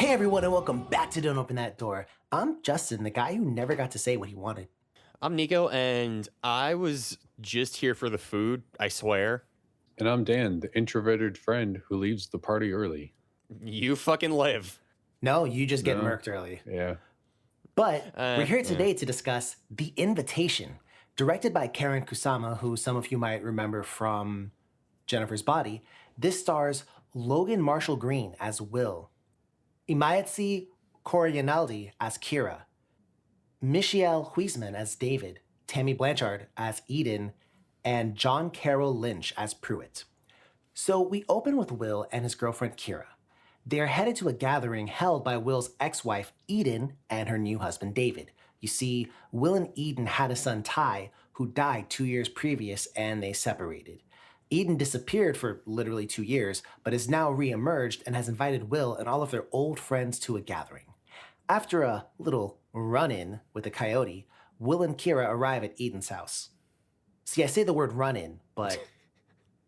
Hey everyone, and welcome back to Don't Open That Door. I'm Justin, the guy who never got to say what he wanted. I'm Nico, and I was just here for the food, I swear. And I'm Dan, the introverted friend who leaves the party early. You fucking live. No, you just get No. murked early. Yeah. But we're here today yeah. to discuss The Invitation, directed by Karyn Kusama, who some of you might remember from Jennifer's Body. This stars Logan Marshall Green as Will, Imayatsi Corianaldi as Kira, Michiel Huisman as David, Tammy Blanchard as Eden, and John Carroll Lynch as Pruitt. So we open with Will and his girlfriend Kira. They are headed to a gathering held by Will's ex-wife Eden and her new husband David. You see, Will and Eden had a son Ty who died 2 years previous and they separated. Eden disappeared for literally 2 years, but is now re-emerged and has invited Will and all of their old friends to a gathering. After a little run-in with a coyote, Will and Kira arrive at Eden's house. See, I say the word run-in, but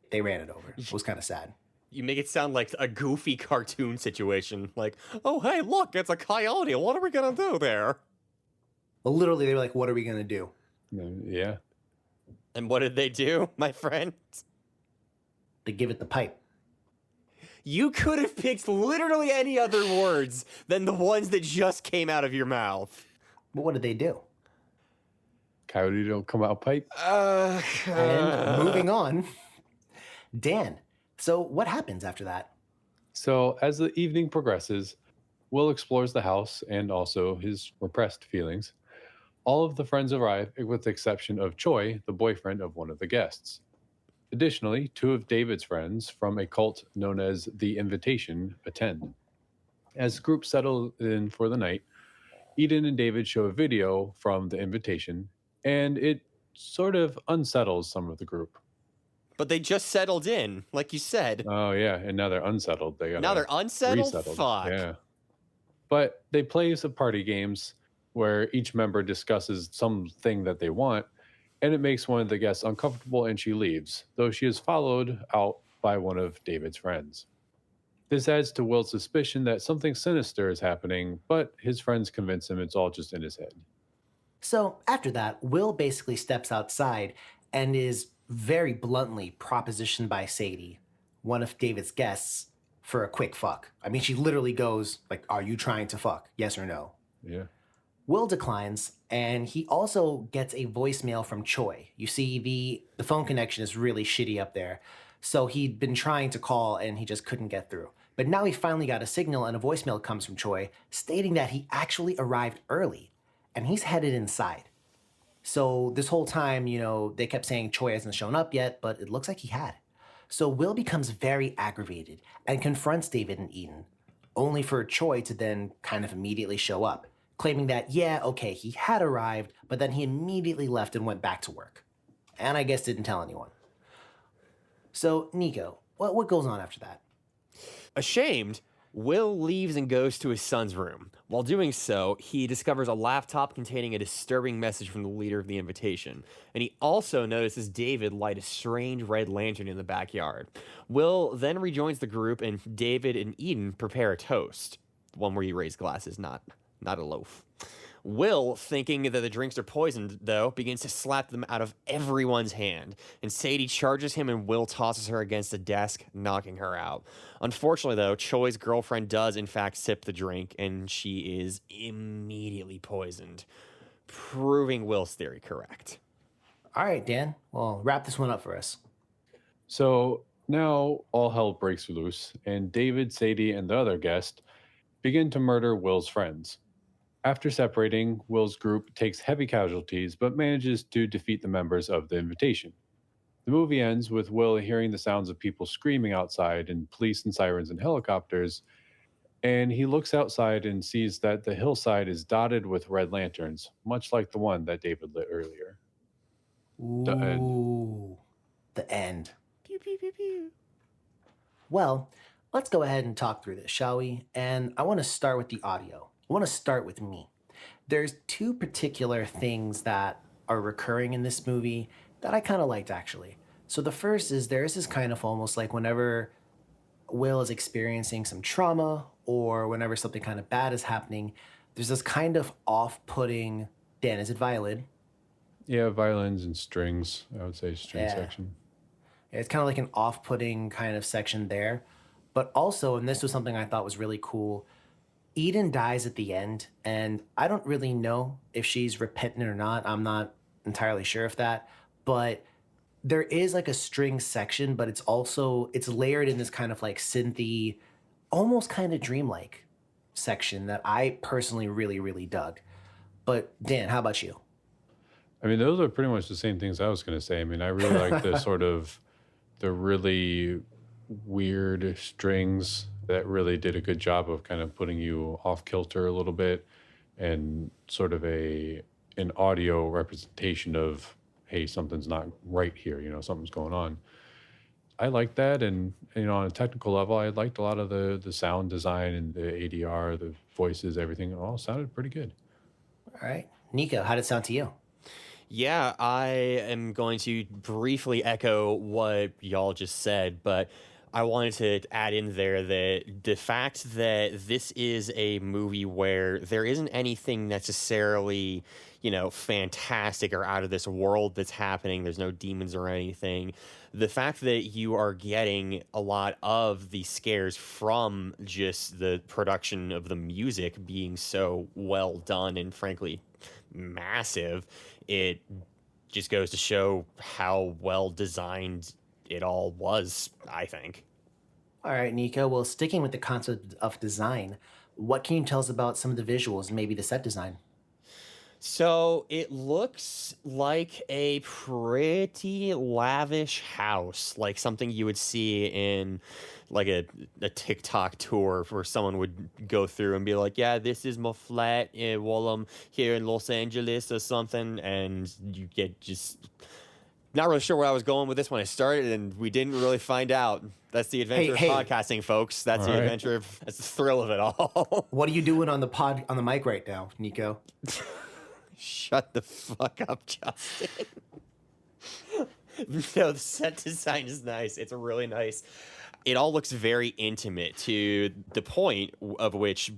they ran it over. It was kind of sad. You make it sound like a goofy cartoon situation. Like, oh, hey, look, it's a coyote. What are we going to do there? Well, literally, they were like, what are we going to do? Yeah. And what did they do, my friend? They give it the pipe. You could have picked literally any other words than the ones that just came out of your mouth. But what did they do? Coyote don't come out pipe. And moving on, Dan. So what happens after that? So as the evening progresses, Will explores the house and also his repressed feelings. All of the friends arrive with the exception of Choi, the boyfriend of one of the guests. Additionally, two of David's friends from a cult known as The Invitation attend. As the group settle in for the night, Eden and David show a video from The Invitation, and it sort of unsettles some of the group. But they just settled in, like you said. Oh, yeah, and now they're unsettled. Now they're unsettled? Resettled. Fuck. Yeah. But they play some party games where each member discusses something that they want, and it makes one of the guests uncomfortable and she leaves, though she is followed out by one of David's friends. This adds to Will's suspicion that something sinister is happening, but his friends convince him it's all just in his head. So after that, Will basically steps outside and is very bluntly propositioned by Sadie, one of David's guests, for a quick fuck. I mean, she literally goes, like, are you trying to fuck? Yes or no? Yeah. Will declines, and he also gets a voicemail from Choi. You see, the phone connection is really shitty up there. So he'd been trying to call and he just couldn't get through. But now he finally got a signal and a voicemail comes from Choi stating that he actually arrived early and he's headed inside. So this whole time, they kept saying Choi hasn't shown up yet, but it looks like he had. So Will becomes very aggravated and confronts David and Eden, only for Choi to then kind of immediately show up, claiming that, yeah, okay, he had arrived, but then he immediately left and went back to work. And I guess didn't tell anyone. So, Nico, what goes on after that? Ashamed, Will leaves and goes to his son's room. While doing so, he discovers a laptop containing a disturbing message from the leader of the invitation, and he also notices David light a strange red lantern in the backyard. Will then rejoins the group, and David and Eden prepare a toast. One where you raise glasses, not a loaf. Will, thinking that the drinks are poisoned, though, begins to slap them out of everyone's hand, and Sadie charges him and Will tosses her against a desk, knocking her out. Unfortunately, though, Choi's girlfriend does, in fact, sip the drink, and she is immediately poisoned, proving Will's theory correct. All right, Dan. Well, wrap this one up for us. So now all hell breaks loose, and David, Sadie, and the other guest begin to murder Will's friends. After separating, Will's group takes heavy casualties but manages to defeat the members of the invitation. The movie ends with Will hearing the sounds of people screaming outside and police and sirens and helicopters, and he looks outside and sees that the hillside is dotted with red lanterns, much like the one that David lit earlier. Ooh, the end. Pew, pew, pew, pew. Well, let's go ahead and talk through this, shall we? And I want to start with the audio. I want to start with me. There's two particular things that are recurring in this movie that I kind of liked, actually. So the first is there is this kind of almost like whenever Will is experiencing some trauma or whenever something kind of bad is happening, there's this kind of off-putting, Dan, is it violin? Yeah, violins and strings. I would say string Yeah. section. It's kind of like an off-putting kind of section there. But also, and this was something I thought was really cool, Eden dies at the end, and I don't really know if she's repentant or not. I'm not entirely sure of that. But there is like a string section, but it's layered in this kind of like synthy, almost kind of dreamlike section that I personally really, really dug. But Dan, how about you? I mean, those are pretty much the same things I was going to say. I mean, I really like the sort of the really weird strings that really did a good job of kind of putting you off kilter a little bit, and sort of an audio representation of, hey, something's not right here, something's going on. I like that, and on a technical level, I liked a lot of the sound design and the ADR, the voices, everything. It all sounded pretty good. All right. Nico, how did it sound to you? Yeah, I am going to briefly echo what y'all just said, but I wanted to add in there that the fact that this is a movie where there isn't anything necessarily, fantastic or out of this world that's happening, there's no demons or anything. The fact that you are getting a lot of the scares from just the production of the music being so well done and frankly massive, it just goes to show how well designed it all was, I think. All right, Nico. Well, sticking with the concept of design, what can you tell us about some of the visuals, maybe the set design? So it looks like a pretty lavish house, like something you would see in like a TikTok tour where someone would go through and be like, yeah, this is my flat while I'm here in Los Angeles or something. And you get just not really sure where I was going with this when I started, and we didn't really find out. That's the adventure Hey, of podcasting, folks. That's All the right. adventure that's the thrill of it all. What are you doing on the mic right now, Nico? Shut the fuck up, Justin. No, the set design is nice. It's really nice. It all looks very intimate to the point of which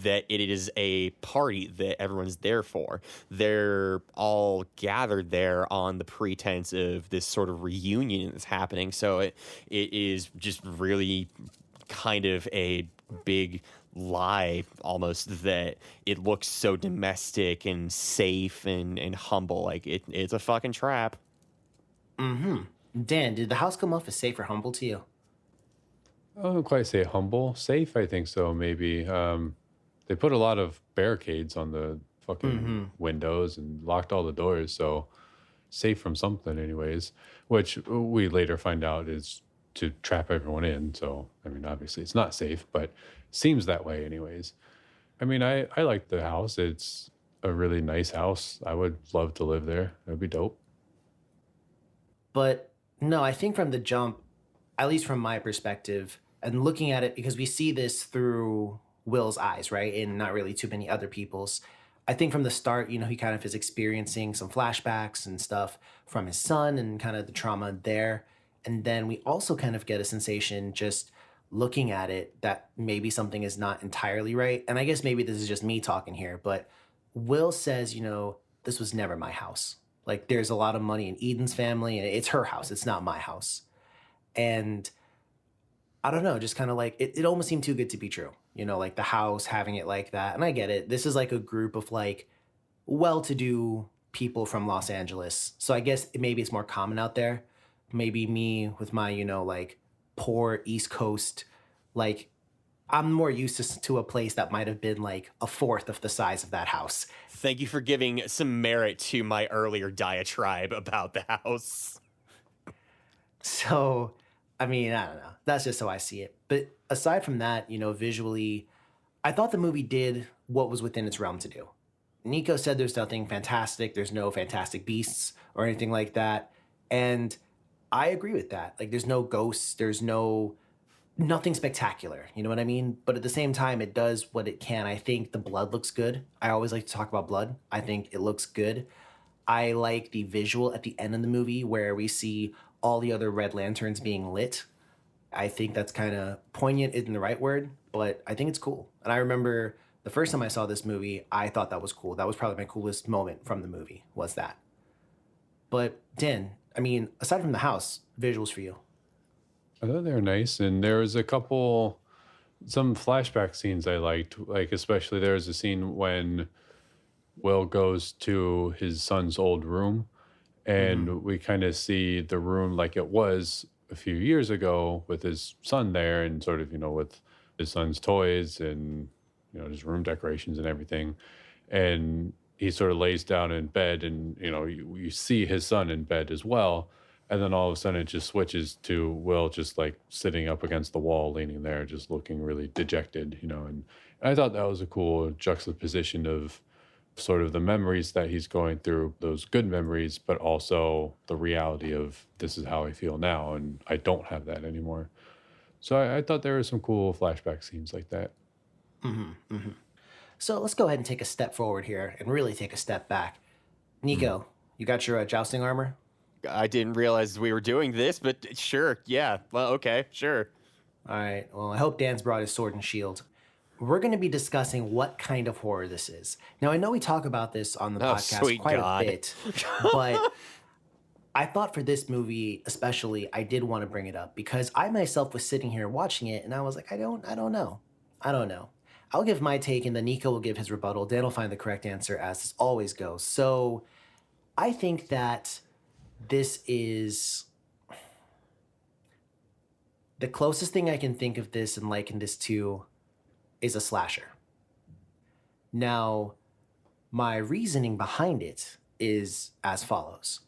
that it is a party that everyone's there for. They're all gathered there on the pretense of this sort of reunion that's happening. So it is just really kind of a big lie almost that it looks so domestic and safe and humble. Like it's a fucking trap. Dan, did the house come off as safe or humble to you? I wouldn't quite say humble. Safe, I think so, maybe. They put a lot of barricades on the fucking windows and locked all the doors, so safe from something anyways, which we later find out is to trap everyone in. So, I mean, obviously it's not safe, but seems that way anyways. I mean, I like the house. It's a really nice house. I would love to live there. That'd be dope. But no, I think from the jump, at least from my perspective, and looking at it, because we see this through Will's eyes, right? And not really too many other people's. I think from the start, he kind of is experiencing some flashbacks and stuff from his son and kind of the trauma there. And then we also kind of get a sensation just looking at it that maybe something is not entirely right. And I guess maybe this is just me talking here, but Will says, this was never my house. Like there's a lot of money in Eden's family and it's her house. It's not my house. And I don't know, just kind of like it almost seemed too good to be true. Like the house having it like that. And I get it. This is like a group of like well-to-do people from Los Angeles. So I guess maybe it's more common out there. Maybe me with my, like poor East Coast, like I'm more used to a place that might have been like a fourth of the size of that house. Thank you for giving some merit to my earlier diatribe about the house. So, I mean, I don't know. That's just how I see it. But aside from that, visually, I thought the movie did what was within its realm to do. Nico said there's nothing fantastic. There's no fantastic beasts or anything like that. And I agree with that. Like, there's no ghosts. There's nothing spectacular. You know what I mean? But at the same time, it does what it can. I think the blood looks good. I always like to talk about blood. I think it looks good. I like the visual at the end of the movie where we see all the other red lanterns being lit. I think that's kind of poignant isn't the right word, but I think it's cool. And I remember the first time I saw this movie, I thought that was cool. That was probably my coolest moment from the movie, was that. But Dan, I mean, aside from the house, visuals for you. I thought they were nice, and there was some flashback scenes I liked. Like especially there was a scene when Will goes to his son's old room, and we kind of see the room like it was a few years ago with his son there, and sort of with his son's toys and his room decorations and everything. And he sort of lays down in bed, and you see his son in bed as well. And then all of a sudden it just switches to Will just like sitting up against the wall, leaning there, just looking really dejected, and I thought that was a cool juxtaposition of sort of the memories that he's going through, those good memories, but also the reality of this is how I feel now, and I don't have that anymore. So I thought there were some cool flashback scenes like that. So let's go ahead and take a step forward here and really take a step back. Nico, you got your jousting armor? I didn't realize we were doing this, but sure, yeah. Well, okay, sure. All right. Well, I hope Dan's brought his sword and shield. We're going to be discussing what kind of horror this is. Now, I know we talk about this on the podcast sweet quite God. a bit, but I thought for this movie especially, I did want to bring it up because I myself was sitting here watching it and I was like, I don't know. I don't know. I'll give my take and then Nico will give his rebuttal. Dan will find the correct answer as this always goes. So I think that this is the closest thing I can think of this and liken this to is a slasher. Now, my reasoning behind it is as follows.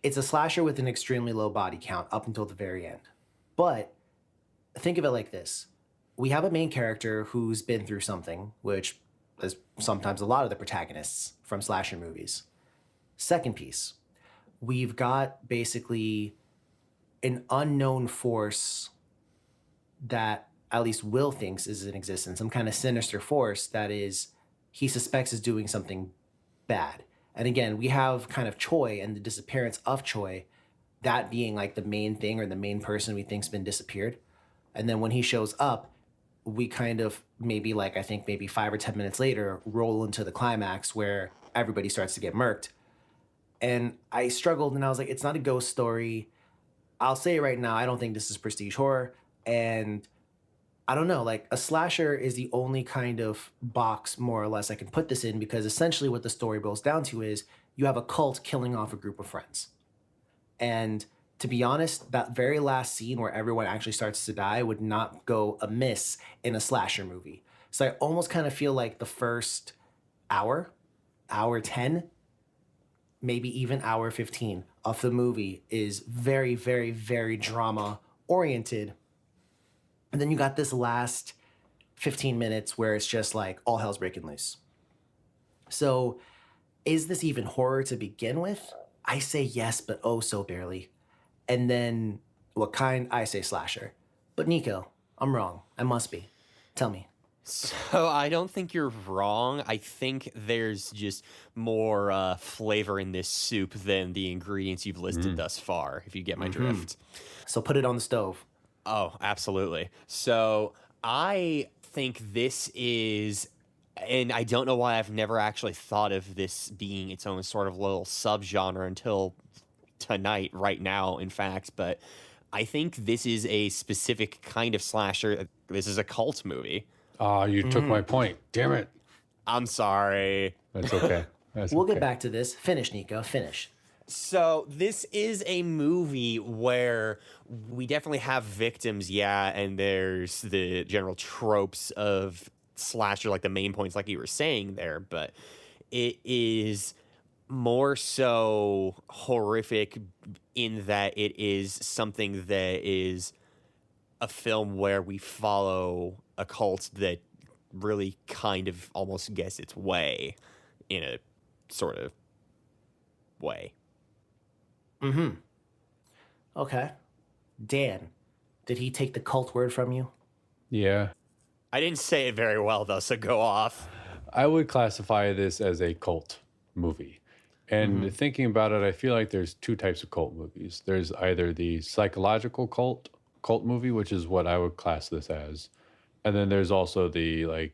It's a slasher with an extremely low body count up until the very end. But think of it like this. We have a main character who's been through something, which is sometimes a lot of the protagonists from slasher movies. Second piece, we've got basically an unknown force that at least Will thinks is in existence, some kind of sinister force that is, he suspects is doing something bad. And again, we have kind of Choi and the disappearance of Choi, that being like the main thing or the main person we think's been disappeared. And then when he shows up, we kind of maybe like, I think maybe 5 or 10 minutes later, roll into the climax where everybody starts to get murked. And I struggled and I was like, it's not a ghost story. I'll say it right now, I don't think this is prestige horror. And I don't know, like a slasher is the only kind of box more or less I can put this in because essentially what the story boils down to is you have a cult killing off a group of friends. And to be honest, that very last scene where everyone actually starts to die would not go amiss in a slasher movie. So I almost kind of feel like the first hour 10, maybe even hour 15 of the movie is very, very, very drama oriented. And then you got this last 15 minutes where it's just like all hell's breaking loose. So is this even horror to begin with? I say yes, but oh so barely. And then what kind? I say slasher. But Nico, I'm wrong. I must be. Tell me. So I don't think you're wrong. I think there's just more flavor in this soup than the ingredients you've listed thus far, if you get my drift. So put it on the stove. Oh, absolutely. So I think this is, and I don't know why I've never actually thought of this being its own sort of little subgenre until tonight, right now, in fact, but I think this is a specific kind of slasher. This is a cult movie. Ah, you took my point. Damn it. I'm sorry. That's okay. We'll get back to this. Finish, Nico. Finish. So this is a movie where we definitely have victims, yeah, and there's the general tropes of slasher, like the main points, like you were saying there, but it is more so horrific in that it is something that is a film where we follow a cult that really kind of almost gets its way in a sort of way. Okay. Dan, did he take the cult word from you? Yeah. I didn't say it very well, though, so go off. I would classify this as a cult movie. And thinking about it, I feel like there's two types of cult movies. There's either the psychological cult movie, which is what I would class this as, And then there's also the I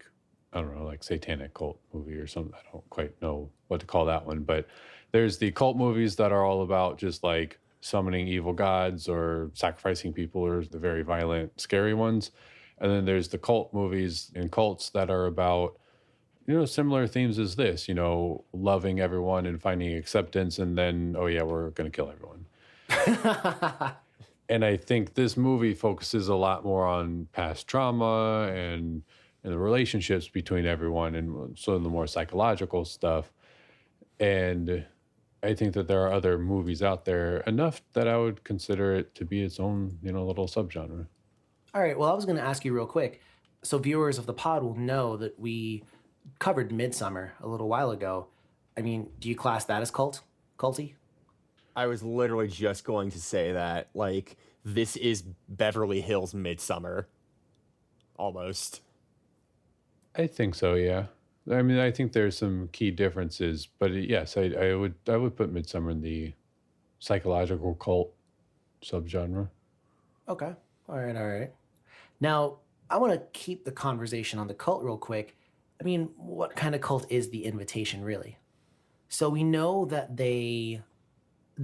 don't know, like satanic cult movie or something. I don't quite know what to call that one, but there's the cult movies that are all about just like summoning evil gods or sacrificing people, or the very violent, scary ones. And then there's the cult movies and cults that are about, similar themes as this, loving everyone and finding acceptance, and then, oh yeah, we're going to kill everyone. And I think this movie focuses a lot more on past trauma and the relationships between everyone, and so the more psychological stuff. And I think that there are other movies out there enough that I would consider it to be its own, little subgenre. All right, well, I was going to ask you real quick. So viewers of the pod will know that we covered Midsummer a little while ago. I mean, do you class that as culty? I was literally just going to say that. Like, this is Beverly Hills Midsummer. Almost. I think so, yeah. I mean, I think there's some key differences, but yes, I would put Midsummer in the psychological cult subgenre. Okay. All right. Now, I want to keep the conversation on the cult real quick. I mean, what kind of cult is the Invitation, really? So we know that they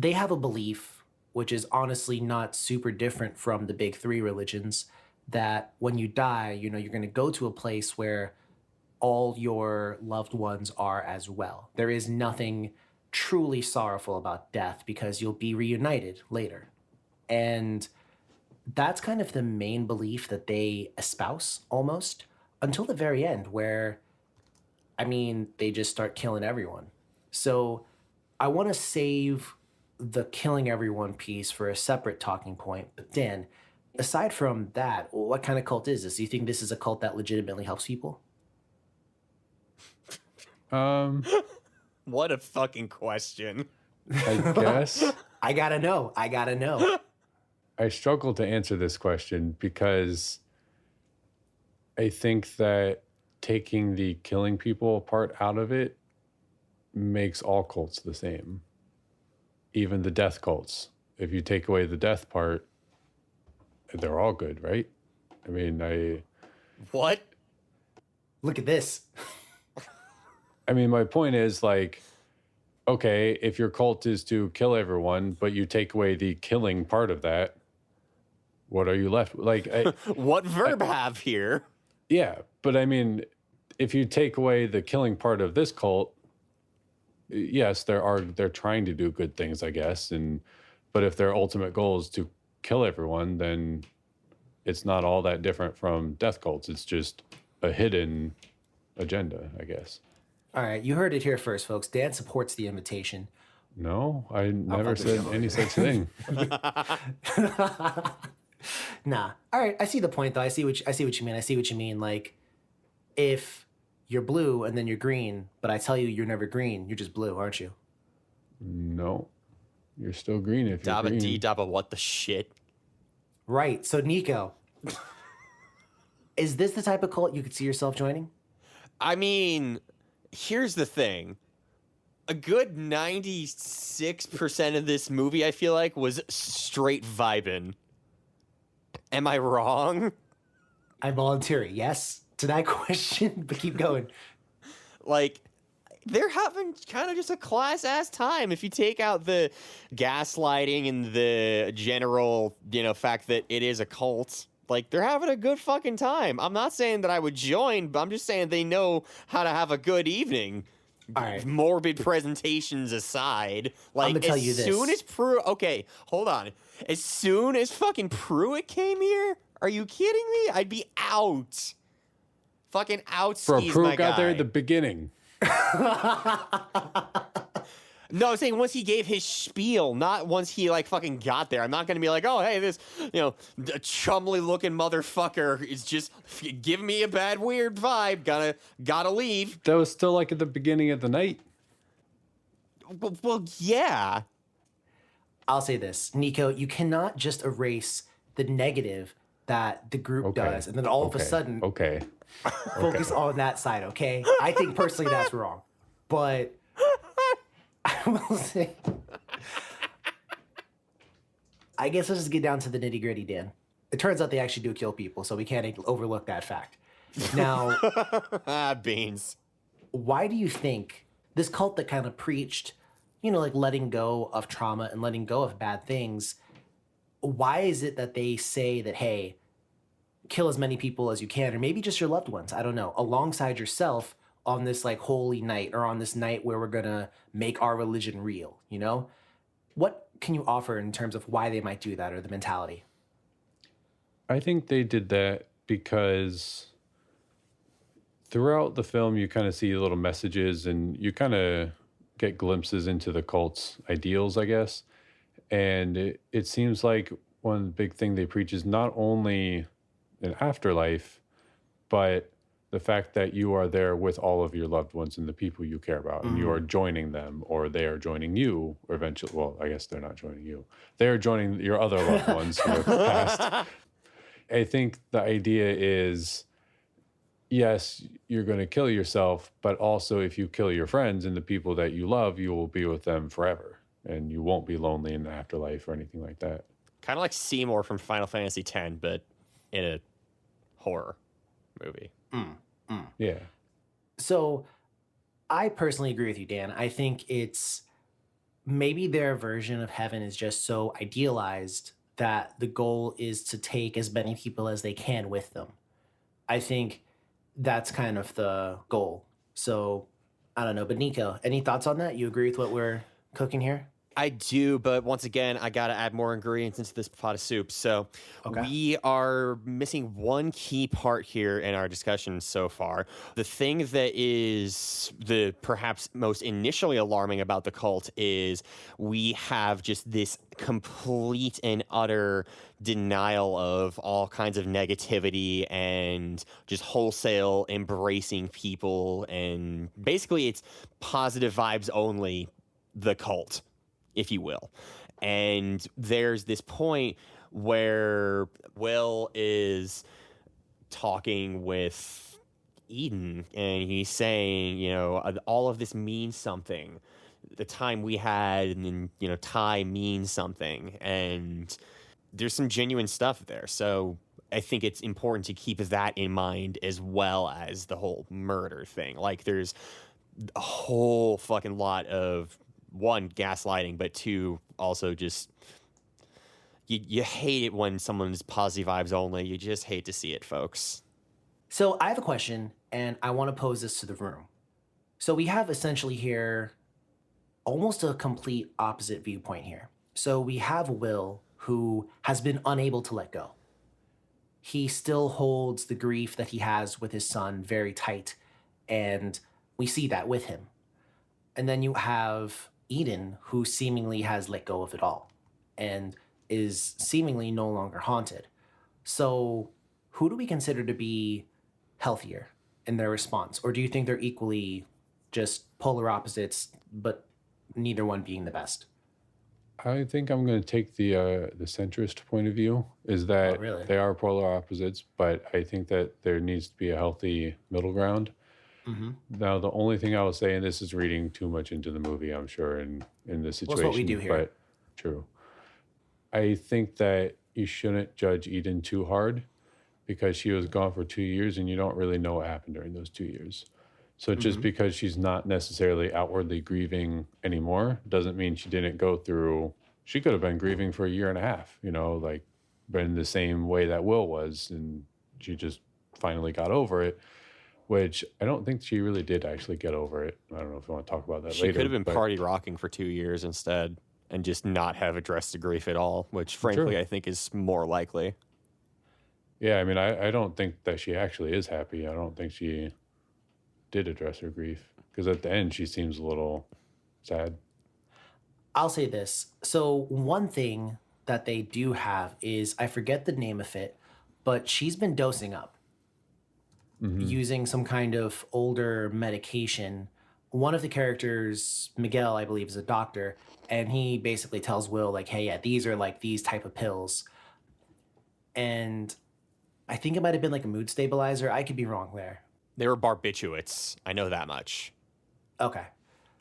have a belief, which is honestly not super different from the big three religions, that when you die, you're going to go to a place where all your loved ones are as well. There is nothing truly sorrowful about death because you'll be reunited later. And that's kind of the main belief that they espouse almost until the very end, where, I mean, they just start killing everyone. So I want to save the killing everyone piece for a separate talking point. But Dan, aside from that, what kind of cult is this? Do you think this is a cult that legitimately helps people? What a fucking question. I guess. I gotta know. I struggle to answer this question because I think that taking the killing people part out of it makes all cults the same. Even the death cults. If you take away the death part, they're all good, right? I mean, What? Look at this. I mean, my point is like, okay, if your cult is to kill everyone, but you take away the killing part of that, what are you left with? Like, What verb have here? yeah, but I mean, if you take away the killing part of this cult, yes, they're trying to do good things, I guess, but if their ultimate goal is to kill everyone, then it's not all that different from death cults. It's just a hidden agenda, I guess. All right, you heard it here first, folks. Dan supports the Invitation. No, I never fucking said go. any such thing. Nah. All right, I see the point though. I see what you mean. Like, if you're blue and then you're green, but I tell you you're never green, you're just blue, aren't you? No, you're still green if you're Dabba green. dee dabba what the shit? Right. So Nico, is this the type of cult you could see yourself joining? I mean, here's the thing. A good 96% of this movie, I feel like, was straight vibin'. Am I wrong? I volunteer yes to that question, but keep going. Like, they're having kind of just a class-ass time if you take out the gaslighting and the general, fact that it is a cult. Like, they're having a good fucking time. I'm not saying that I would join, but I'm just saying they know how to have a good evening. All right. Morbid presentations aside, like, I'ma tell you this. soon as okay, hold on. As soon as fucking Pruitt came here, are you kidding me? I'd be out. Fucking out. Bro, skis, Pruitt my got guy. there at the beginning. No, I'm saying once he gave his spiel, not once he like fucking got there. I'm not gonna be like, oh hey, this chumly looking motherfucker is just giving me a bad weird vibe. Gotta leave. That was still like at the beginning of the night. Well, yeah. I'll say this, Nico, you cannot just erase the negative that the group does, and then all of a sudden focus on that side, okay? I think personally that's wrong. But I will say, I guess let's just get down to the nitty gritty, Dan. It turns out they actually do kill people, so we can't overlook that fact. Now, Beans. why do you think this cult that kind of preached, like letting go of trauma and letting go of bad things, why is it that they say that, hey, kill as many people as you can, or maybe just your loved ones, I don't know, alongside yourself on this like holy night or on this night where we're gonna make our religion real, What can you offer in terms of why they might do that or the mentality? I think they did that because throughout the film, you kind of see little messages and you kind of get glimpses into the cult's ideals, I guess. And it seems like one big thing they preach is not only an afterlife, but the fact that you are there with all of your loved ones and the people you care about, and you are joining them, or they are joining you, or eventually, well, I guess they're not joining you. They are joining your other loved ones who have passed. I think the idea is, yes, you're going to kill yourself, but also if you kill your friends and the people that you love, you will be with them forever, and you won't be lonely in the afterlife or anything like that. Kind of like Seymour from Final Fantasy X, but in a horror movie. Yeah. So I personally agree with you, Dan. I think it's maybe their version of heaven is just so idealized that the goal is to take as many people as they can with them. I think that's kind of the goal. So I don't know, but Nico, any thoughts on that? You agree with what we're cooking here? I do, but once again, I got to add more ingredients into this pot of soup. So Okay. we are missing one key part here in our discussion so far. The thing that is the perhaps most initially alarming about the cult is we have just this complete and utter denial of all kinds of negativity and just wholesale embracing people. And basically, it's positive vibes only, the cult, if you will. And there's this point where Will is talking with Eden and he's saying, all of this means something. The time we had, and Ty means something. And there's some genuine stuff there. So I think it's important to keep that in mind as well as the whole murder thing. Like, there's a whole fucking lot of, one, gaslighting, but two, also just you hate it when someone's positive vibes only. You just hate to see it, folks. So I have a question, and I want to pose this to the room. So we have essentially here almost a complete opposite viewpoint here. So we have Will, who has been unable to let go. He still holds the grief that he has with his son very tight, and we see that with him. And then you have Eden, who seemingly has let go of it all and is seemingly no longer haunted. So who do we consider to be healthier in their response? Or do you think they're equally just polar opposites, but neither one being the best? I think I'm going to take the centrist point of view, is that really? they are polar opposites, but I think that there needs to be a healthy middle ground. Now, the only thing I will say, and this is reading too much into the movie, I'm sure, in this situation, Well, that's what we do here. but true. I think that you shouldn't judge Eden too hard because she was gone for 2 years and you don't really know what happened during those 2 years. So just because she's not necessarily outwardly grieving anymore doesn't mean she didn't go through, she could have been grieving for a year and a half, like been the same way that Will was, and she just finally got over it. Which I don't think she really did actually get over it. I don't know if you want to talk about that later. She could have been party rocking for 2 years instead and just not have addressed the grief at all, which frankly I think is more likely. Yeah, I mean, I don't think that she actually is happy. I don't think she did address her grief because at the end she seems a little sad. I'll say this. So one thing that they do have is, I forget the name of it, but she's been dosing up. Using some kind of older medication. One of the characters, Miguel, I believe, is a doctor, and he basically tells Will, like, hey, yeah, these are like these type of pills. And I think it might have been like a mood stabilizer. I could be wrong there. They were barbiturates. I know that much. Okay.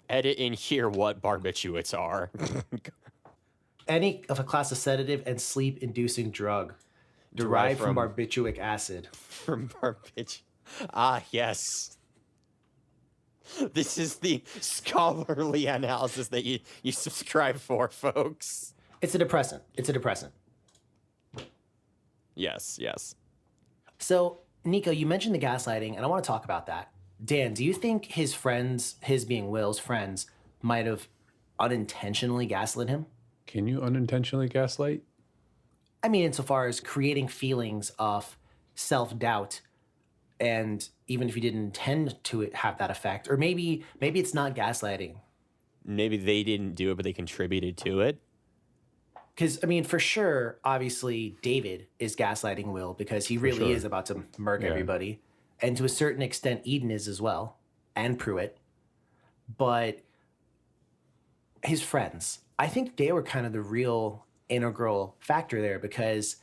Edit in here what barbiturates are. Any of a class of sedative and sleep-inducing drug derived from barbituric acid. From barbiturate. Ah, yes. This is the scholarly analysis that you subscribe for, folks. It's a depressant. It's a depressant. Yes, yes. So, Nico, you mentioned the gaslighting, and I want to talk about that. Dan, do you think his friends, his being Will's friends, might have unintentionally gaslit him? Can you unintentionally gaslight? I mean, insofar as creating feelings of self-doubt, and even if you didn't intend to have that effect, or maybe it's not gaslighting. Maybe they didn't do it, but they contributed to it. Because, I mean, for sure, obviously, David is gaslighting Will because he really sure. is about to murk everybody. And to a certain extent, Eden is as well, and Pruitt. But his friends, I think they were kind of the real integral factor there, because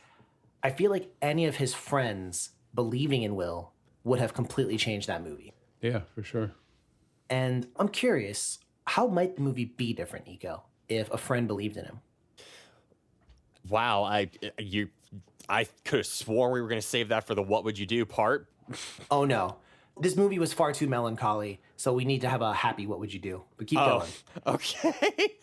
I feel like any of his friends believing in Will would have completely changed that movie. Yeah, for sure. And I'm curious, how might the movie be different, Nico, if a friend believed in him? Wow, I could have sworn we were going to save that for the what would you do part. Oh no, this movie was far too melancholy, so we need to have a happy what would you do. But keep going. Okay.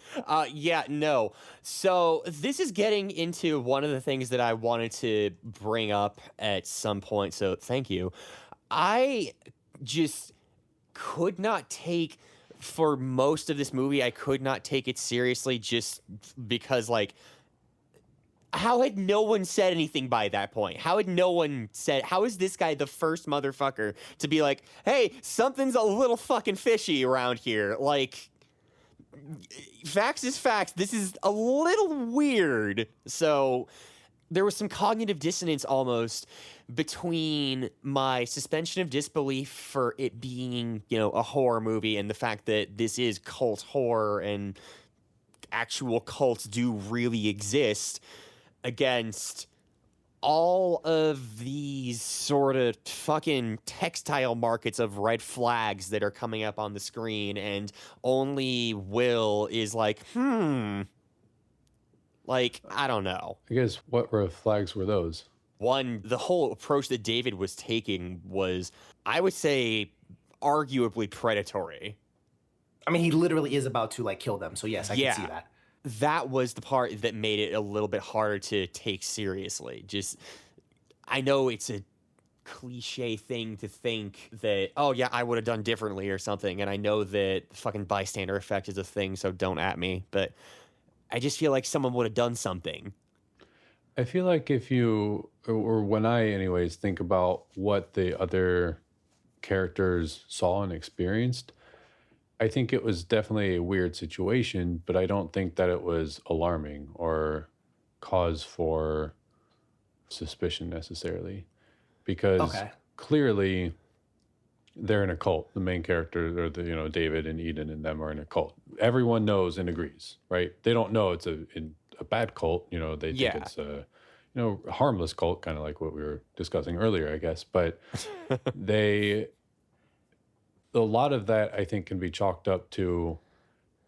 Yeah, no. So this is getting into one of the things that I wanted to bring up at some point. So thank you. I just could not take, for most of this movie, I could not take it seriously just because, like, how had no one said anything by that point? How had no one said, how is this guy the first motherfucker to be like, hey, something's a little fucking fishy around here? Like, facts is facts. This is a little weird. So there was some cognitive dissonance almost between my suspension of disbelief for it being, a horror movie and the fact that this is cult horror and actual cults do really exist, against all of these sort of fucking textile markets of red flags that are coming up on the screen, and only Will is like, like, I don't know. I guess what red flags were those? One, the whole approach that David was taking was, I would say, arguably predatory. I mean, he literally is about to, like, kill them, so yes, I can see that. That was the part that made it a little bit harder to take seriously. Just, I know it's a cliche thing to think that, oh yeah, I would have done differently or something. And I know that the fucking bystander effect is a thing, so don't at me. But I just feel like someone would have done something. I feel like if you, or when I anyways, think about what the other characters saw and experienced, I think it was definitely a weird situation, but I don't think that it was alarming or cause for suspicion necessarily, because clearly they're in a cult. The main characters, or the David and Eden and them, are in a cult. Everyone knows and agrees, right? They don't know it's a bad cult. They think it's a harmless cult, kind of like what we were discussing earlier, I guess. But a lot of that, I think, can be chalked up to,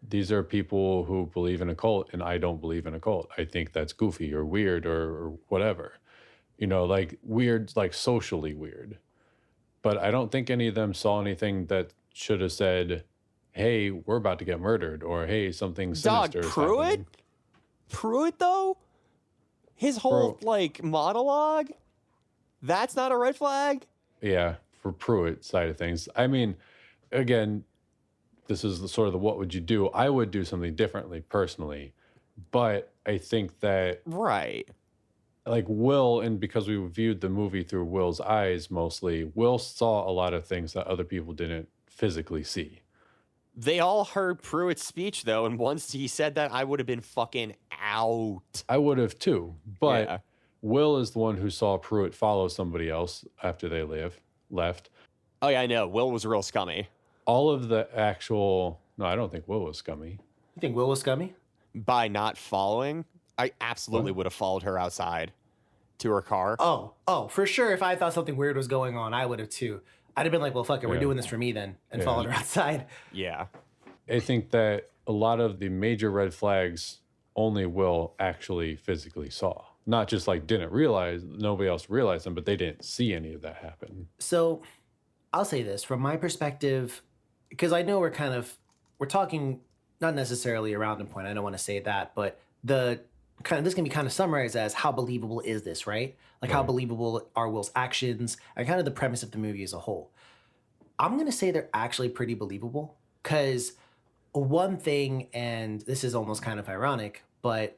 these are people who believe in a cult, and I don't believe in a cult. I think that's goofy or weird or whatever. Like weird, like socially weird. But I don't think any of them saw anything that should have said, hey, we're about to get murdered, or hey, something sinister is happening. Pruitt, though? His whole, monologue? That's not a red flag? Yeah, for Pruitt side of things. I mean, again, this is the sort of the what would you do. I would do something differently personally, but I think that like Will, and because we viewed the movie through Will's eyes mostly, Will saw a lot of things that other people didn't physically see. They all heard Pruitt's speech, though, and once he said that, I would have been fucking out. I would have too, but Will is the one who saw Pruitt follow somebody else after they left. Oh yeah, I know. Will was real scummy. All of the actual... No, I don't think Will was scummy. You think Will was scummy? By not following? I absolutely would have followed her outside to her car. Oh, for sure. If I thought something weird was going on, I would have too. I'd have been like, well, fuck it, we're doing this for me then, and followed her outside. Yeah. I think that a lot of the major red flags only Will actually physically saw. Not just like didn't realize, nobody else realized them, but they didn't see any of that happen. So I'll say this from my perspective, because I know we're talking not necessarily a rounding point. I don't want to say that, but the kind of this can be kind of summarized as how believable is this, right? Like how Right. believable are Will's actions and kind of the premise of the movie as a whole. I'm gonna say they're actually pretty believable because one thing, and this is almost kind of ironic, but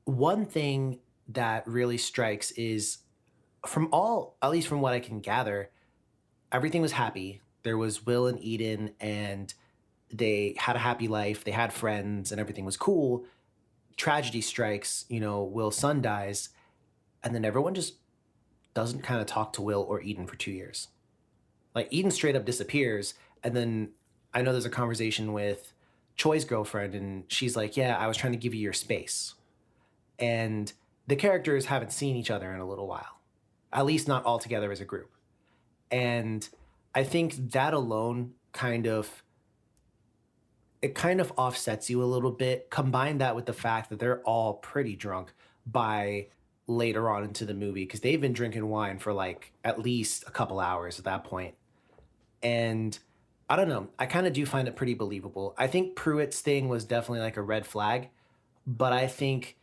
one thing that really strikes is from all, at least from what I can gather, everything was happy. There was Will and Eden, and they had a happy life. They had friends, and everything was cool. Tragedy strikes, Will's son dies, and then everyone just doesn't kind of talk to Will or Eden for 2 years. Like Eden straight up disappears, and then I know there's a conversation with Choi's girlfriend, and she's like, "Yeah, I was trying to give you your space." And the characters haven't seen each other in a little while, at least not all together as a group. And I think that alone kind of offsets you a little bit. Combine that with the fact that they're all pretty drunk by later on into the movie because they've been drinking wine for like at least a couple hours at that point. And I don't know, I kind of do find it pretty believable. I think Pruitt's thing was definitely like a red flag, but I think,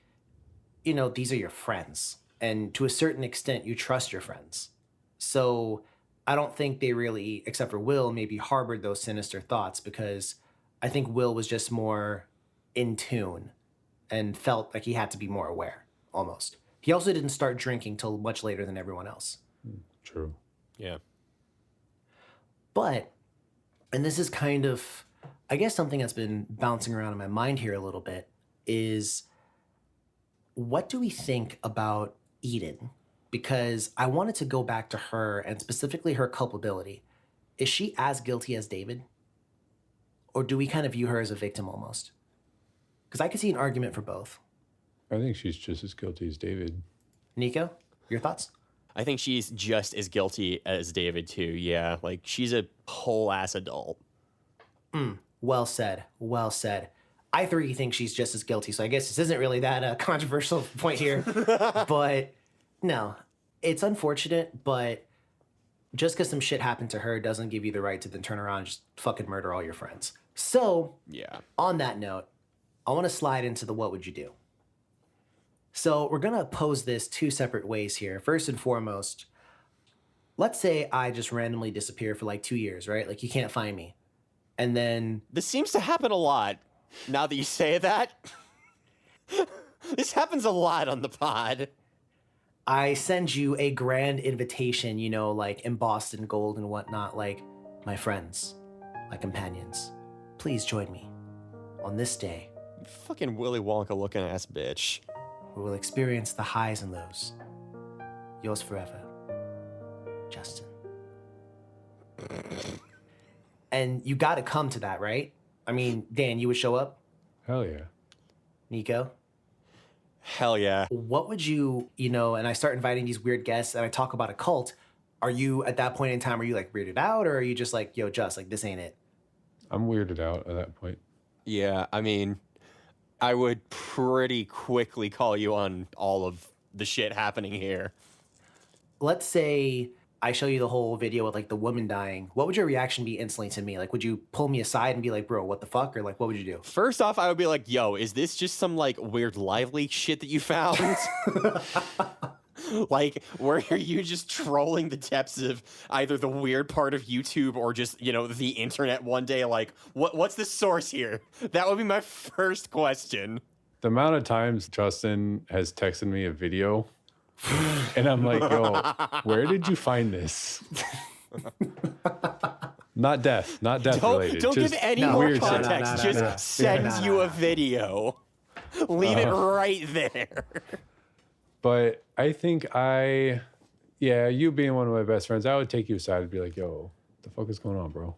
these are your friends. And to a certain extent, you trust your friends. So I don't think they really, except for Will, maybe harbored those sinister thoughts because I think Will was just more in tune and felt like he had to be more aware, almost. He also didn't start drinking till much later than everyone else. True. Yeah. But, and this is kind of, I guess something that's been bouncing around in my mind here a little bit, is what do we think about Eden? Because I wanted to go back to her and specifically her culpability. Is she as guilty as David? Or do we kind of view her as a victim almost? Because I could see an argument for both. I think she's just as guilty as David. Nico, your thoughts? I think she's just as guilty as David, too. Yeah. Like, she's a whole ass adult. Well said. Well said. I three think she's just as guilty, so I guess this isn't really that controversial point here. But no, it's unfortunate, but just because some shit happened to her doesn't give you the right to then turn around and just fucking murder all your friends. So, Yeah. on that note, I want to slide into the what would you do? So we're going to pose this two separate ways here. First and foremost, let's say I just randomly disappear for like 2 years, right? Like you can't find me. And then This seems to happen a lot, now that you say that. This happens a lot on the pod. I send you a grand invitation, like embossed in gold and whatnot, like, my friends, my companions, please join me on this day. Fucking Willy Wonka looking ass bitch. We will experience the highs and lows. Yours forever, Justin. And you got to come to that, right? I mean, Dan, you would show up? Hell yeah. Nico? Hell yeah. What would you, and I start inviting these weird guests and I talk about a cult. Are you, at that point in time, are you like weirded out or are you just like, yo, Just, like, this ain't it? I'm weirded out at that point. Yeah, I mean, I would pretty quickly call you on all of the shit happening here. Let's say I show you the whole video with like the woman dying. What would your reaction be instantly to me? Like, would you pull me aside and be like, bro, what the fuck? Or like, what would you do? First off, I would be like, yo, is this just some like weird live leak shit that you found? Like, where are you just trolling the depths of either the weird part of YouTube or just, the internet one day? Like, what's the source here? That would be my first question. The amount of times Justin has texted me a video and I'm like, yo, where did you find this? Not death related. Don't just give any No, more weird shit. context. Just send you a video. Leave it right there. But I think you being one of my best friends, I would take you aside and be like, yo, what the fuck is going on, bro?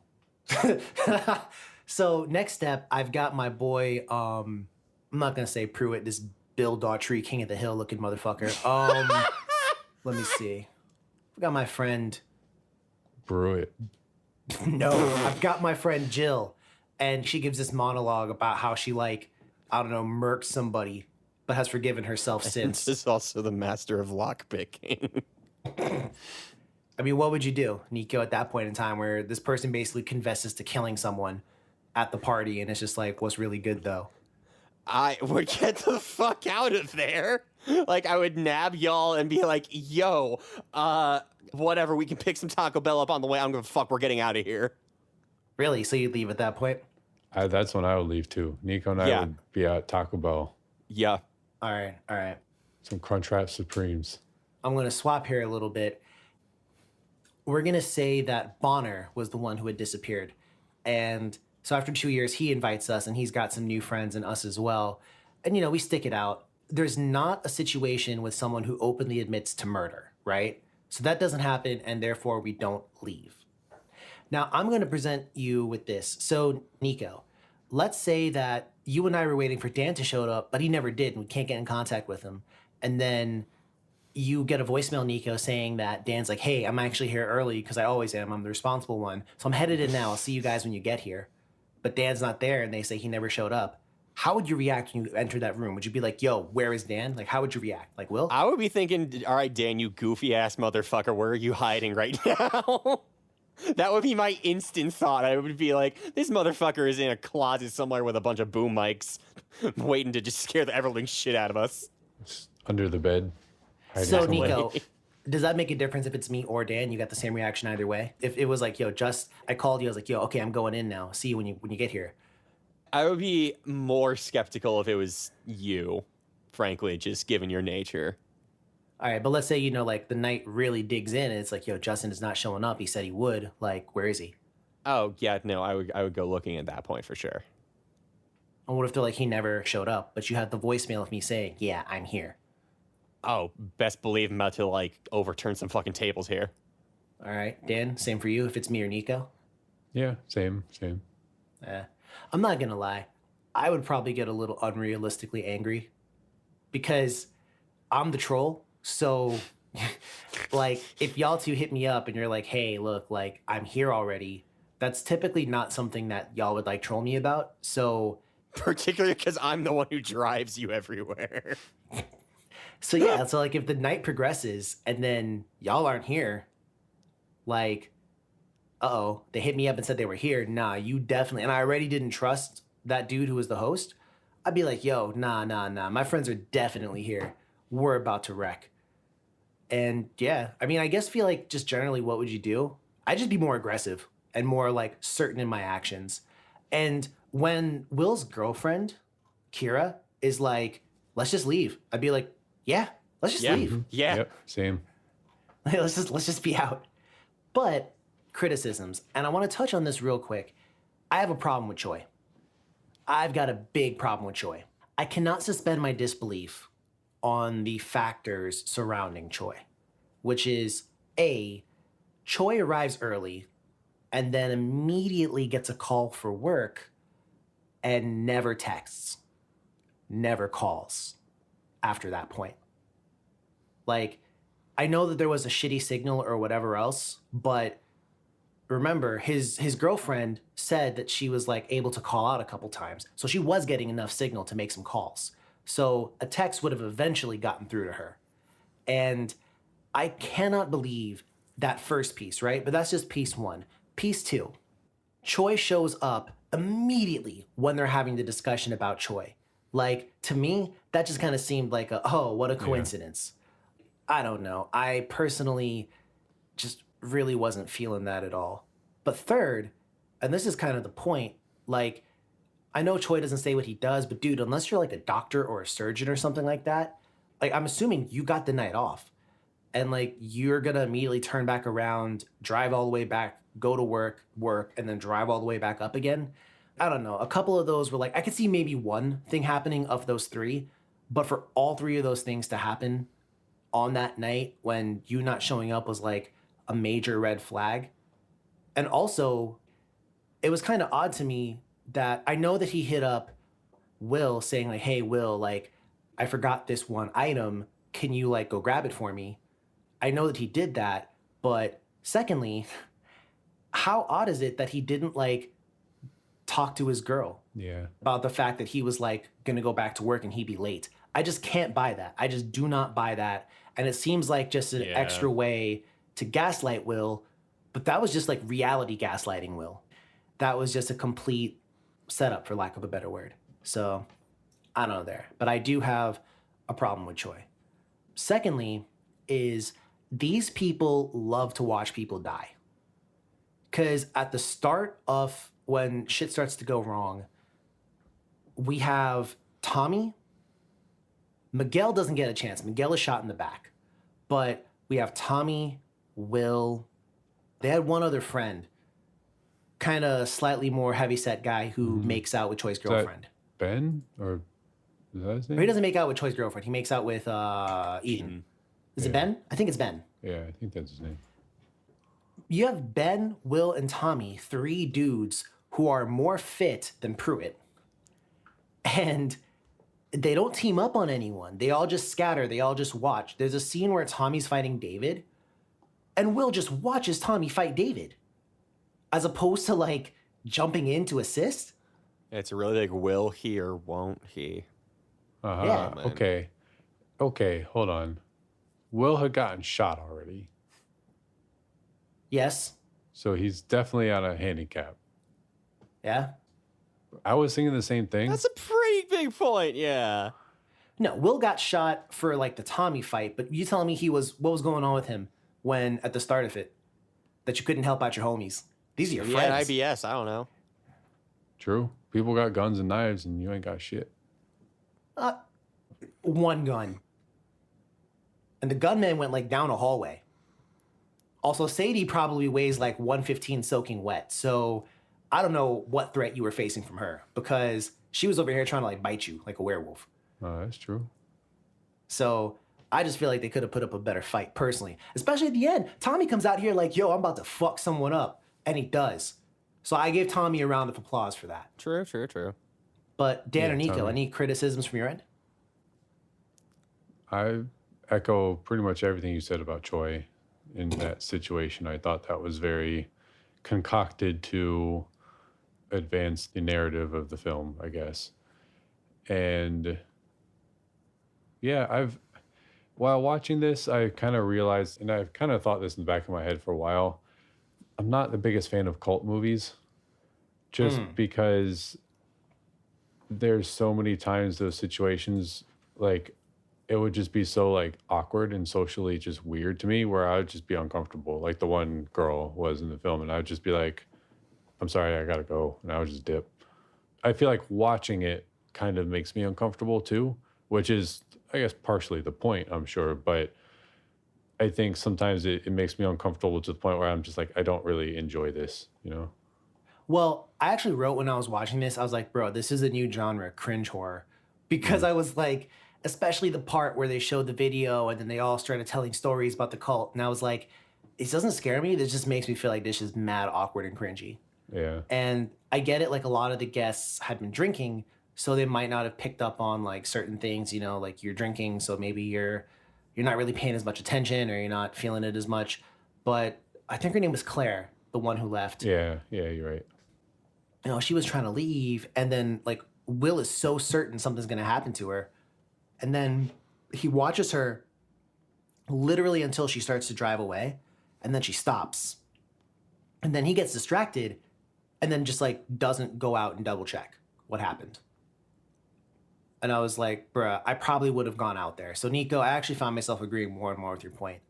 So next step, I've got my boy, I'm not going to say Pruitt, this Bill Daughtry, King of the Hill looking motherfucker. Let me see. I've got my friend. Brew it. No, I've got my friend Jill. And she gives this monologue about how she murked somebody, but has forgiven herself since. This is also the master of lockpicking. I mean, what would you do, Nico, at that point in time where this person basically confesses to killing someone at the party and it's just like, what's really good though? I would get the fuck out of there. Like, I would nab y'all and be like, yo, whatever, we can pick some Taco Bell up on the way. I don't give a fuck, we're getting out of here. Really? So you'd leave at that point? That's when I would leave too. Nico and I would be at Taco Bell. Yeah. All right. Some Crunchwrap Supremes. I'm going to swap here a little bit. We're going to say that Bonner was the one who had disappeared. And so after 2 years, he invites us and he's got some new friends and us as well. And, we stick it out. There's not a situation with someone who openly admits to murder, right? So that doesn't happen and therefore we don't leave. Now, I'm going to present you with this. So, Nico, let's say that you and I were waiting for Dan to show up, but he never did, and we can't get in contact with him. And then you get a voicemail, Nico, saying that Dan's like, hey, I'm actually here early because I always am. I'm the responsible one. So I'm headed in now. I'll see you guys when you get here. But Dan's not there, and they say he never showed up. How would you react when you enter that room? Would you be like, yo, where is Dan? Like, how would you react? Like, Will? I would be thinking, all right, Dan, you goofy-ass motherfucker, where are you hiding right now? That would be my instant thought. I would be like, this motherfucker is in a closet somewhere with a bunch of boom mics waiting to just scare the ever-living shit out of us. It's under the bed. So, Nico, does that make a difference if it's me or Dan? You got the same reaction either way? If it was like, yo, I called you, I was like, yo, okay, I'm going in now. See you when you get here. I would be more skeptical if it was you, frankly, just given your nature. All right, but let's say, like the night really digs in and it's like, yo, Justin is not showing up. He said he would. Like, where is he? Oh, yeah, no, I would go looking at that point for sure. And what if they're like, he never showed up, but you had the voicemail of me saying, yeah, I'm here. Oh, best believe I'm about to, overturn some fucking tables here. All right, Dan, same for you if it's me or Nico? Yeah, same. I'm not going to lie. I would probably get a little unrealistically angry because I'm the troll. So, if y'all two hit me up and you're like, hey, look, I'm here already, that's typically not something that y'all would, troll me about. So, particularly because I'm the one who drives you everywhere. So, yeah, so, if the night progresses and then y'all aren't here, uh-oh, they hit me up and said they were here. Nah, you definitely, and I already didn't trust that dude who was the host. I'd be like, yo, nah. My friends are definitely here. We're about to wreck. And yeah, I mean, I guess feel like just generally, what would you do? I'd just be more aggressive and more certain in my actions. And when Will's girlfriend, Kira, is like, let's just leave, I'd be like, yeah, let's just leave. Yeah. Yep, same. let's just be out. But criticisms, and I want to touch on this real quick. I have a problem with Choi. I've got a big problem with Choi. I cannot suspend my disbelief on the factors surrounding Choi, which is A, Choi arrives early and then immediately gets a call for work and never texts, never calls after that point. I know that there was a shitty signal or whatever else, but remember, his girlfriend said that she was able to call out a couple times. So she was getting enough signal to make some calls. So a text would have eventually gotten through to her. And I cannot believe that first piece, right? But that's just piece one. Piece two, Choi shows up immediately when they're having the discussion about Choi. To me, that just kind of seemed like what a coincidence. Yeah. I don't know. I personally just really wasn't feeling that at all. But third, and this is kind of the point, I know Choi doesn't say what he does, but dude, unless you're a doctor or a surgeon or something like that, I'm assuming you got the night off. And you're gonna immediately turn back around, drive all the way back, go to work, and then drive all the way back up again. I don't know. A couple of those were I could see maybe one thing happening of those three, but for all three of those things to happen on that night when you not showing up was a major red flag. And also, it was kind of odd to me that I know that he hit up Will saying hey, Will, I forgot this one item. Can you go grab it for me? I know that he did that, but secondly, how odd is it that he didn't talk to his girl about the fact that he was gonna go back to work and he'd be late? I just can't buy that. I just do not buy that. And it seems like just an extra way to gaslight Will, but that was just like reality gaslighting Will. That was just a complete setup, for lack of a better word. So I don't know there, but I do have a problem with Choi. Secondly, is these people love to watch people die. Because at the start of when shit starts to go wrong, we have Tommy. Miguel doesn't get a chance. Miguel is shot in the back. But we have Tommy, Will. They had one other friend, kind of slightly more heavyset guy who makes out with Choi's girlfriend. Ben? Or is that his name? He doesn't make out with Choi's girlfriend. He makes out with Eden. Is it Ben? I think it's Ben. Yeah, I think that's his name. You have Ben, Will, and Tommy, 3 dudes who are more fit than Pruitt. And they don't team up on anyone. They all just scatter. They all just watch. There's a scene where Tommy's fighting David, and Will just watches Tommy fight David, as opposed to like jumping in to assist. It's really like, will he or won't he? Yeah. Okay. Okay, hold on. Will had gotten shot already. Yes. So he's definitely on a handicap. Yeah. I was thinking the same thing. That's a pretty big point, yeah. No, Will got shot for like the Tommy fight, but you telling me what was going on with him when at the start of it, that you couldn't help out your homies? These are your Yeah, friends. IBS, I don't know. True. People got guns and knives and you ain't got shit. One gun. And the gunman went like down a hallway. Also, Sadie probably weighs like 115 soaking wet. So I don't know what threat you were facing from her, because she was over here trying to like bite you like a werewolf. Oh, that's true. So I just feel like they could have put up a better fight personally, especially at the end. Tommy comes out here like, yo, I'm about to fuck someone up. And he does. So I gave Tommy a round of applause for that. True. But Dan Yeah, or Nico, Tommy. any criticisms from your end? I echo pretty much everything you said about Choi in that situation. I thought that was very concocted to advance the narrative of the film, I guess. And yeah, while watching this, I kind of realized, and I've kind of thought this in the back of my head for a while, I'm not the biggest fan of cult movies, just because there's so many times those situations, like, it would just be so like awkward and socially just weird to me, where I would just be uncomfortable, like the one girl was in the film, and I would just be like, I'm sorry, I gotta go, and I would just dip. I feel like watching it kind of makes me uncomfortable too, which is, I guess, partially the point, I'm sure, but I think sometimes it makes me uncomfortable to the point where I'm just like, I don't really enjoy this, you know? Well, I actually wrote when I was watching this, I was like, bro, this is a new genre, cringe horror. Because I was like, especially the part where they showed the video and then they all started telling stories about the cult. And I was like, it doesn't scare me. This just makes me feel like this is mad awkward and cringy. Yeah. And I get it, like a lot of the guests had been drinking, so they might not have picked up on like certain things, you know, like you're drinking, so maybe you're not really paying as much attention or you're not feeling it as much. But I think her name was Claire, the one who left. Yeah, you're right. You know, she was trying to leave, and then like Will is so certain something's gonna happen to her. And then he watches her literally until she starts to drive away, and then she stops. And then he gets distracted and then just like doesn't go out and double check what happened. And I was like, bruh, I probably would have gone out there. So Nico, I actually found myself agreeing more and more with your point.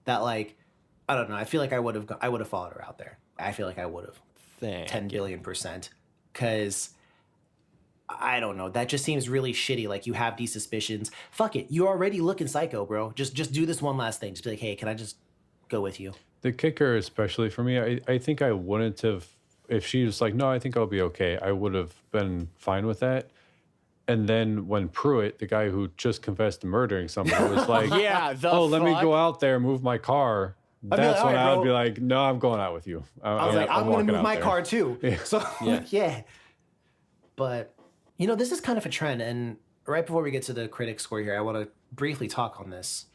That like, I don't know, I feel like I would have followed her out there. I feel like I would have. Thank 10 you. billion%. Because I don't know, that just seems really shitty. Like you have these suspicions. Fuck it, you're already looking psycho, bro. Just do this one last thing. Just be like, hey, can I just go with you? The kicker, especially for me, I think I wouldn't have, if she was like, no, I think I'll be okay, I would have been fine with that. And then when Pruitt, the guy who just confessed to murdering someone, was like, Yeah, let me go out there, move my car. I'd be That's like, when "All right, I would bro." be like, no, I'm going out with you. I was like, I'm going to move my car too. Yeah. So, Yeah. yeah. But, you know, this is kind of a trend. And right before we get to the critic score here, I want to briefly talk on this.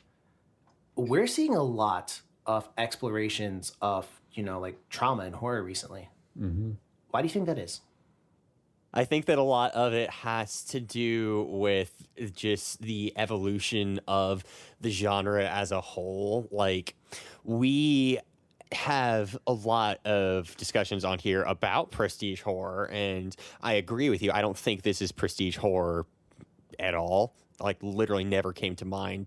We're seeing a lot of explorations of, you know, like trauma and horror recently. Mm-hmm. Why do you think that is? I think that a lot of it has to do with just the evolution of the genre as a whole. Like, we have a lot of discussions on here about prestige horror, and I agree with you. I don't think this is prestige horror at all. Like, literally never came to mind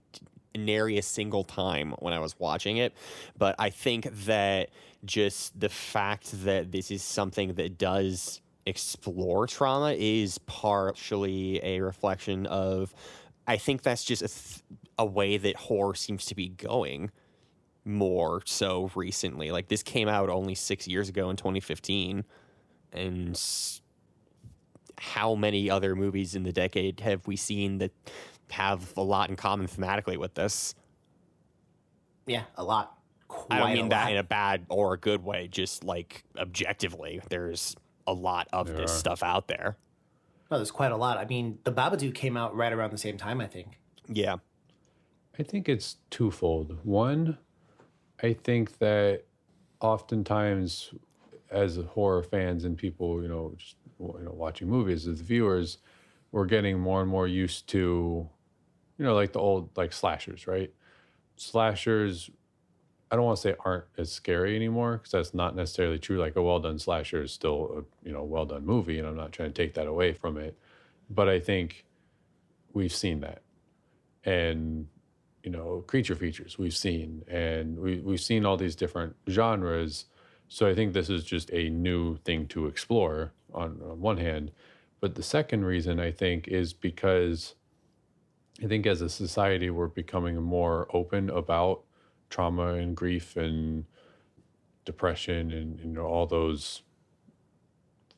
nary a single time when I was watching it. But I think that just the fact that this is something that does explore trauma is partially a reflection of, I think that's just a way that horror seems to be going more so recently. Like, this came out only 6 years ago in 2015, and how many other movies in the decade have we seen that have a lot in common thematically with this? Yeah, a lot. I don't Quite mean a that lot. in a bad or a good way, just like objectively, there's a lot of There this are. stuff out there. No, there's quite a lot. I mean, The Babadook came out right around the same time, I think. Yeah. I think it's twofold. One, I think that oftentimes, as horror fans and people, just watching movies as viewers, we're getting more and more used to, like the old like slashers, right? Slashers, I don't want to say aren't as scary anymore because that's not necessarily true. Like a well done slasher is still a well done movie, and I'm not trying to take that away from it. But I think we've seen that, and creature features we've seen, and we've seen all these different genres. So I think this is just a new thing to explore on one hand. But the second reason I think is because I think as a society, we're becoming more open about trauma and grief and depression and all those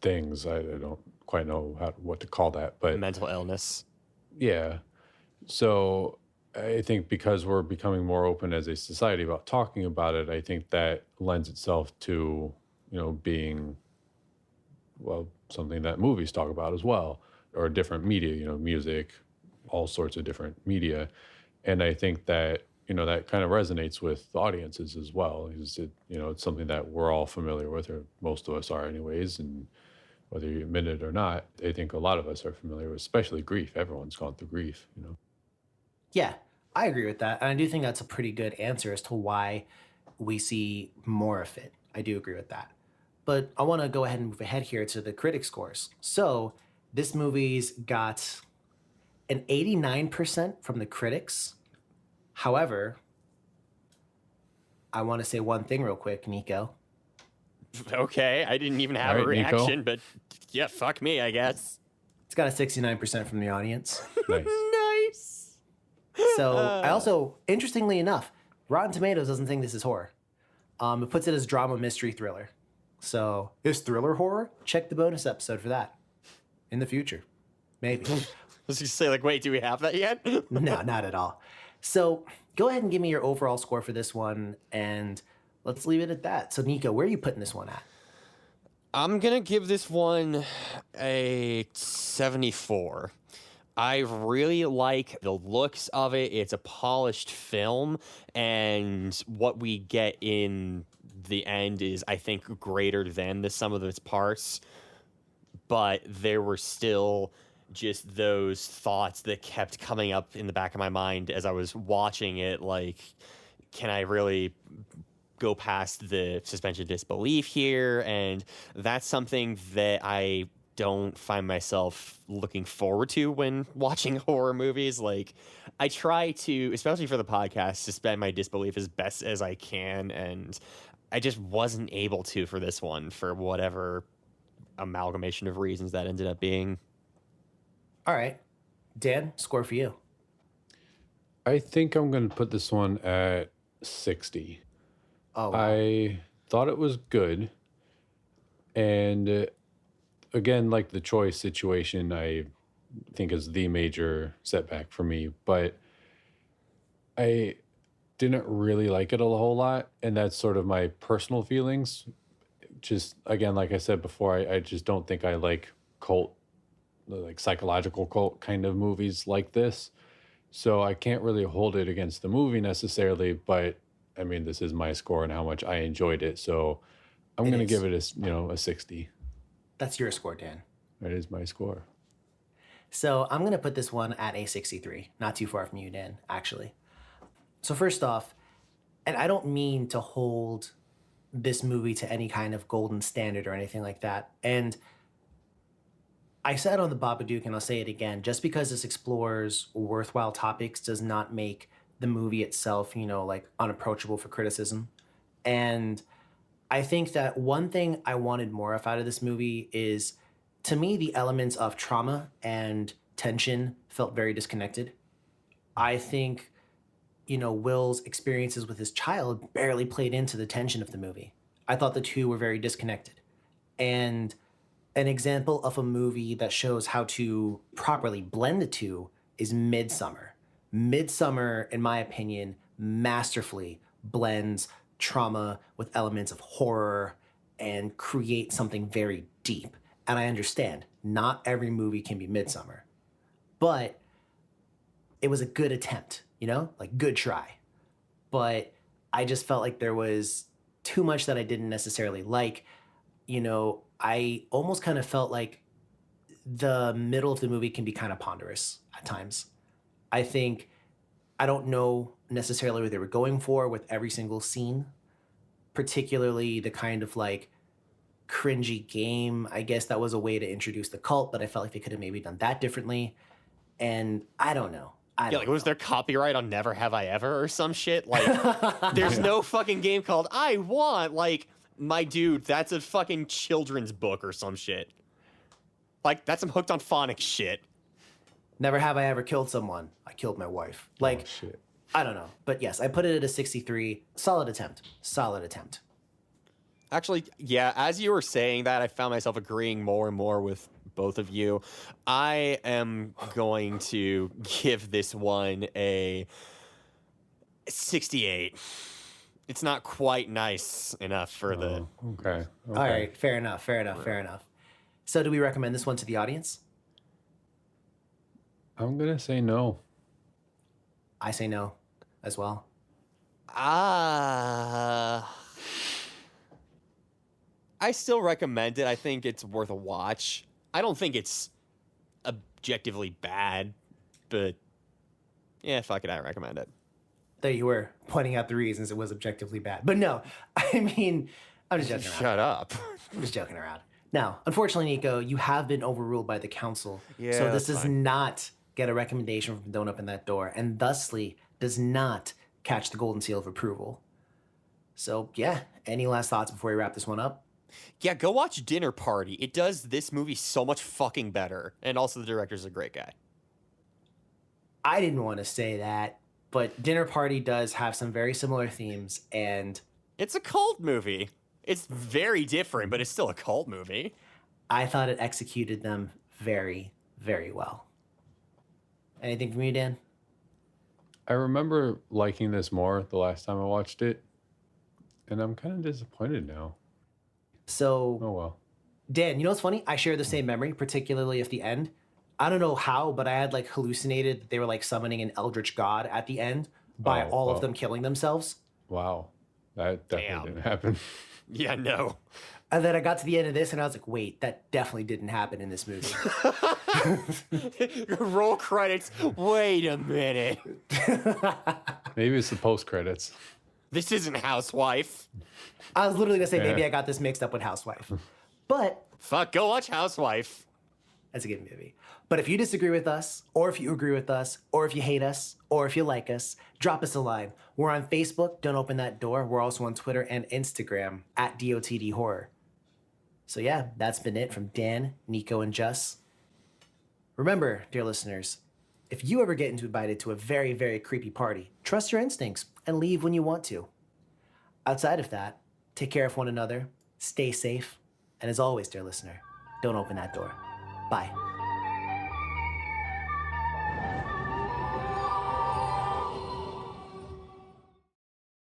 things. I don't quite know what to call that, but Mental illness. yeah. So I think because we're becoming more open as a society about talking about it, I think that lends itself to, being, well, something that movies talk about as well, or different media, music, all sorts of different media. And I think that, that kind of resonates with the audiences as well. Is it, it's something that we're all familiar with, or most of us are anyways. And whether you admit it or not, I think a lot of us are familiar with, especially grief. Everyone's gone through grief. Yeah, I agree with that. And I do think that's a pretty good answer as to why we see more of it. I do agree with that. But I want to go ahead and move ahead here to the critic scores. So this movie's got an 89% from the critics. However, I want to say one thing real quick, Nico. Okay, I didn't even have All a right, Nico. reaction, but yeah, fuck me, I guess. It's got a 69% from the audience. Nice. Nice. So I also, interestingly enough, Rotten Tomatoes doesn't think this is horror. It puts it as drama, mystery, thriller. So is thriller horror? Check the bonus episode for that in the future. Maybe. I was just say, like, wait, do we have that yet? No, not at all. So go ahead and give me your overall score for this one, and let's leave it at that. So Nico, where are you putting this one at? I'm gonna give this one a 74. I really like the looks of it. It's a polished film, and what we get in the end is, I think, greater than the sum of its parts. But there were still just those thoughts that kept coming up in the back of my mind as I was watching it. Like, can I really go past the suspension of disbelief here? And that's something that I don't find myself looking forward to when watching horror movies. Like, I try to, especially for the podcast, suspend my disbelief as best as I can, and I just wasn't able to for this one, for whatever amalgamation of reasons that ended up being. All right. Dan, score for you. I think I'm going to put this one at 60. Oh, wow. I thought it was good. And again, like the Choi situation, I think is the major setback for me. But I didn't really like it a whole lot. And that's sort of my personal feelings. Just, again, like I said before, I just don't think I like cult, like psychological cult kind of movies like this. So I can't really hold it against the movie necessarily, but I mean, this is my score and how much I enjoyed it. So I'm It going to is. give it a 60. That's your score, Dan. That is my score. So I'm going to put this one at a 63, not too far from you, Dan, actually. So first off, and I don't mean to hold this movie to any kind of golden standard or anything like that. And I said on the Babadook, and I'll say it again, just because this explores worthwhile topics does not make the movie itself, like unapproachable for criticism. And I think that one thing I wanted more of out of this movie is, to me, the elements of trauma and tension felt very disconnected. I think, Will's experiences with his child barely played into the tension of the movie. I thought the two were very disconnected. And an example of a movie that shows how to properly blend the two is Midsummer. Midsummer, in my opinion, masterfully blends trauma with elements of horror and creates something very deep. And I understand not every movie can be Midsummer, but it was a good attempt, like good try. But I just felt like there was too much that I didn't necessarily like. I almost kind of felt like the middle of the movie can be kind of ponderous at times. I don't know necessarily what they were going for with every single scene, particularly the kind of like cringy game. I guess that was a way to introduce the cult, but I felt like they could have maybe done that differently. And I don't know. Was there copyright on Never Have I Ever or some shit? Like, there's no fucking game called I Want. Like, my dude, that's a fucking children's book or some shit. Like, that's some Hooked on Phonics shit. Never have I ever killed someone. I killed my wife. Like, Oh, shit. I don't know. But yes, I put it at a 63. Solid attempt. Solid attempt. Actually, yeah, as you were saying that, I found myself agreeing more and more with both of you. I am going to give this one a 68. It's not quite nice enough for the... Okay. All right. Fair enough. So do we recommend this one to the audience? I'm going to say no. I say no as well. I still recommend it. I think it's worth a watch. I don't think it's objectively bad, but yeah, fuck it, I recommend it. There you were pointing out the reasons it was objectively bad. But no, I mean, I'm just joking around. Shut up. I'm just joking around. Now, unfortunately, Nico, you have been overruled by the council. Yeah, so this that's does fine. not get a recommendation from Don't Open That Door, and thusly does not catch the golden seal of approval. So yeah, any last thoughts before we wrap this one up? Yeah, go watch Dinner Party. It does this movie so much fucking better. And also the director's a great guy. I didn't want to say that, but Dinner Party does have some very similar themes, and It's a cult movie. It's very different, but it's still a cult movie. I thought it executed them very, very well. Anything from you, Dan? I remember liking this more the last time I watched it, and I'm kind of disappointed now. So, Oh, well. Dan, you know what's funny? I share the same memory, particularly at the end. I don't know how, but I had like hallucinated that they were like summoning an eldritch god at the end by Oh, all of well. them killing themselves. Wow. That definitely Damn. didn't happen. Yeah, no. And then I got to the end of this and I was like, wait, that definitely didn't happen in this movie. Roll credits. Wait a minute. Maybe it's the post credits. This isn't Housewife. I was literally gonna say maybe Yeah. I got this mixed up with Housewife. But Fuck, go watch Housewife. that's a good movie. But if you disagree with us, or if you agree with us, or if you hate us, or if you like us, drop us a line. We're on Facebook, Don't Open That Door. We're also on Twitter and Instagram at DOTD Horror. So yeah, that's been it from Dan, Nico, and Jess. Remember, dear listeners, if you ever get invited to a very, very creepy party, trust your instincts and leave when you want to. Outside of that, take care of one another, stay safe, and as always, dear listener, don't open that door. Bye.